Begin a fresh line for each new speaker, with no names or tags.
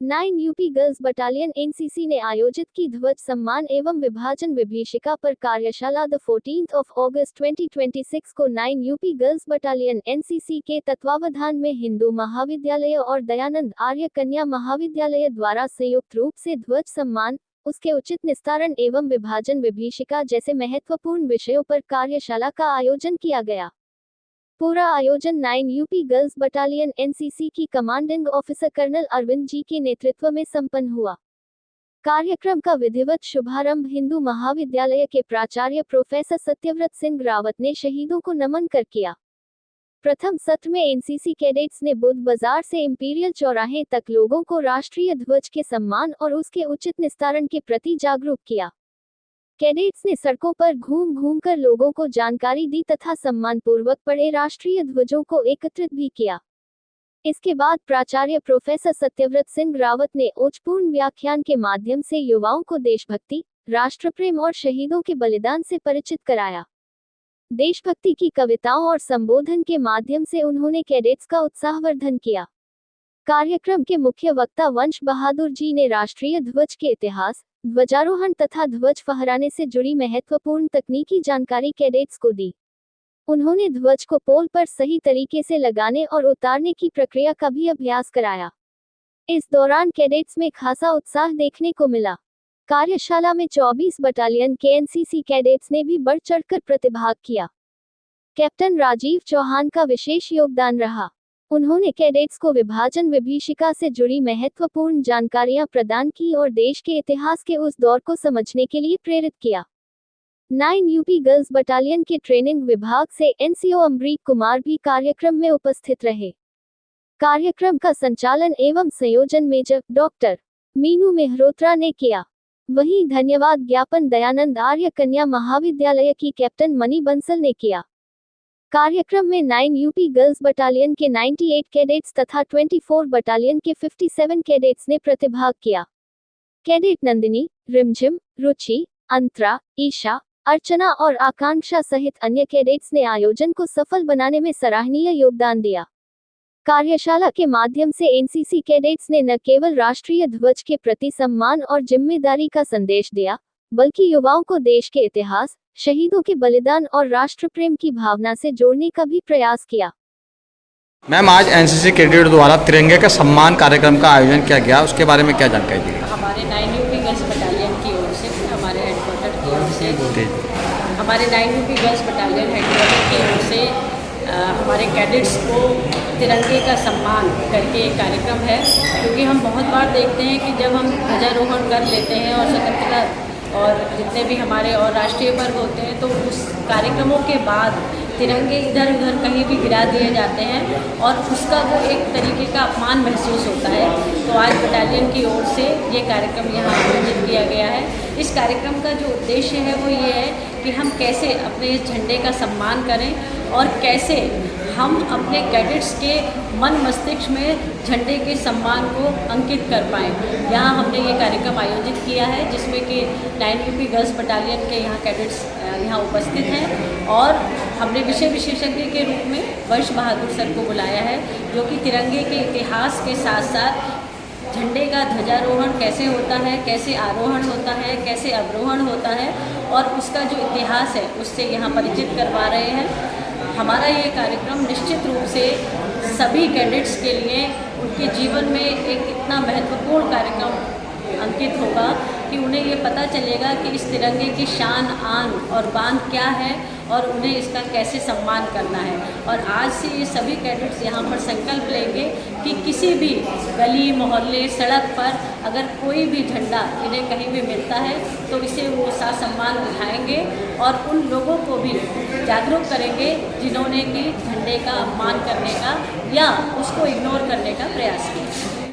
9 UP girls battalion NCC ने आयोजित की ध्वज सम्मान एवं विभाजन विभीषिका पर कार्यशाला। द 14 अगस्त 2026 को 9 यूपी गर्ल्स बटालियन एनसीसी के तत्वावधान में हिंदू महाविद्यालय और दयानंद आर्य कन्या महाविद्यालय द्वारा संयुक्त रूप से ध्वज सम्मान, उसके उचित निस्तारण एवं विभाजन विभीषिका जैसे महत्वपूर्ण विषयों पर कार्यशाला का आयोजन किया गया। पूरा आयोजन 9 यूपी गर्ल्स बटालियन एनसीसी की commanding officer colonel Arvind ji के नेतृत्व में संपन्न हुआ। कार्यक्रम का विधिवत शुभारंभ हिंदू महाविद्यालय के प्राचार्य प्रोफेसर सत्यव्रत सिंह रावत ने शहीदों को नमन कर किया। प्रथम सत्र में एनसीसी कैडेट्स ने बुद्ध बाजार से इंपीरियल चौराहे तक लोगों को राष्ट्रीय ध्वज के सम्मान और उसके उचित निस्तारण के प्रति जागरूक किया। कैडेट्स ने सड़कों पर घूम कर लोगों को जानकारी दी तथा सम्मानपूर्वक पड़े राष्ट्रीय ध्वजों को एकत्रित भी किया। इसके बाद प्राचार्य प्रोफेसर सत्यव्रत सिंह रावत ने ओजपूर्ण व्याख्यान के माध्यम से युवाओं को देशभक्ति, राष्ट्रप्रेम और शहीदों के बलिदान से परिचित कराया। देशभक्ति की कविताओं और संबोधन के माध्यम से उन्होंने कैडेट्स का उत्साहवर्धन किया। कार्यक्रम के मुख्य वक्ता वंश बहादुर जी ने राष्ट्रीय ध्वज के इतिहास, ध्वजारोहण तथा ध्वज फहराने से जुड़ी महत्वपूर्ण तकनीकी जानकारी कैडेट्स को दी। उन्होंने ध्वज को पोल पर सही तरीके से लगाने और उतारने की प्रक्रिया का भी अभ्यास कराया। इस दौरान कैडेट्स में खासा उत्साह देखने को मिला। कार्यशाला में 24 बटालियन के एनसीसी कैडेट्स ने भी बढ़ चढ़कर प्रतिभाग किया। कैप्टन राजीव चौहान का विशेष योगदान रहा। उन्होंने कैडेट्स को विभाजन विभीषिका से जुड़ी महत्वपूर्ण जानकारियां प्रदान की और देश के इतिहास के उस दौर को समझने के लिए प्रेरित किया। 9 यूपी गर्ल्स बटालियन के ट्रेनिंग विभाग से एनसीओ अमरीक कुमार भी कार्यक्रम में उपस्थित रहे। कार्यक्रम का संचालन एवं संयोजन मेजर डॉक्टर मीनू मेहरोत्रा ने किया। वहीं धन्यवाद ज्ञापन दयानंद आर्य कन्या महाविद्यालय की कैप्टन मनी बंसल ने किया। कार्यक्रम में 9 यूपी गर्ल्स बटालियन के 98 कैडेट्स तथा 24 बटालियन के 57 कैडेट्स ने प्रतिभाग किया। कैडेट नंदिनी, रिमझिम, रुचि, अंतरा, ईशा, अर्चना और आकांक्षा सहित अन्य कैडेट्स ने आयोजन को सफल बनाने में सराहनीय योगदान दिया। कार्यशाला के माध्यम से एनसीसी कैडेट्स ने न केवल राष्ट्रीय ध्वज के प्रति सम्मान और जिम्मेदारी का संदेश दिया, बल्कि युवाओं को देश के इतिहास, शहीदों के बलिदान और राष्ट्र प्रेम की भावना से जोड़ने का भी प्रयास किया।
मैम, आज एनसीसी कैडेट द्वारा तिरंगे का सम्मान कार्यक्रम का आयोजन किया गया, उसके बारे में क्या जानकारी दी?
हमारे 9 यूपी गर्ल्स बटालियन की ओर से, हमारे हेडक्वार्टर की ओर से, हमारे 9 यूपी गर्ल्स बटालियन हेडक्वार्टर की ओर से हमारे कैडेट्स को तिरंगे का सम्मान करके एक कार्यक्रम है। क्योंकि हम बहुत बार देखते हैं कि जब हम ध्वजारोहण कर लेते हैं और स्वतंत्रता और जितने भी हमारे और राष्ट्रीय पर्व होते हैं, तो उस कार्यक्रमों के बाद तिरंगे इधर उधर कहीं भी गिरा दिए जाते हैं और उसका वो एक तरीके का अपमान महसूस होता है। तो आज बटालियन की ओर से ये कार्यक्रम यहाँ आयोजित किया गया है। इस कार्यक्रम का जो उद्देश्य है वो ये है कि हम कैसे अपने इस झंडे का सम्मान करें और कैसे हम अपने कैडेट्स के मन मस्तिष्क में झंडे के सम्मान को अंकित कर पाएँ। यहाँ हमने ये कार्यक्रम आयोजित किया है, जिसमें कि 9 यूपी गर्ल्स बटालियन के यहाँ कैडेट्स यहाँ उपस्थित हैं और हमने विषय विशेषज्ञ के रूप में वंश बहादुर सर को बुलाया है, जो कि तिरंगे के इतिहास के साथ साथ झंडे का ध्वजारोहण कैसे होता है, कैसे आरोहण होता है, कैसे अवरोहण होता है और उसका जो इतिहास है उससे यहाँ परिचित करवा रहे हैं। हमारा ये कार्यक्रम निश्चित रूप से सभी कैडेट्स के लिए उनके जीवन में एक इतना महत्वपूर्ण कार्यक्रम अंकित होगा कि उन्हें ये पता चलेगा कि इस तिरंगे की शान, आन और बान क्या है और उन्हें इसका कैसे सम्मान करना है। और आज से ये सभी कैडेट्स यहाँ पर संकल्प लेंगे कि किसी भी गली मोहल्ले सड़क पर अगर कोई भी झंडा इन्हें कहीं भी मिलता है तो इसे वो सम्मान उठाएंगे और उन लोगों को भी जागरूक करेंगे जिन्होंने कि झंडे का अपमान करने का या उसको इग्नोर करने का प्रयास किया।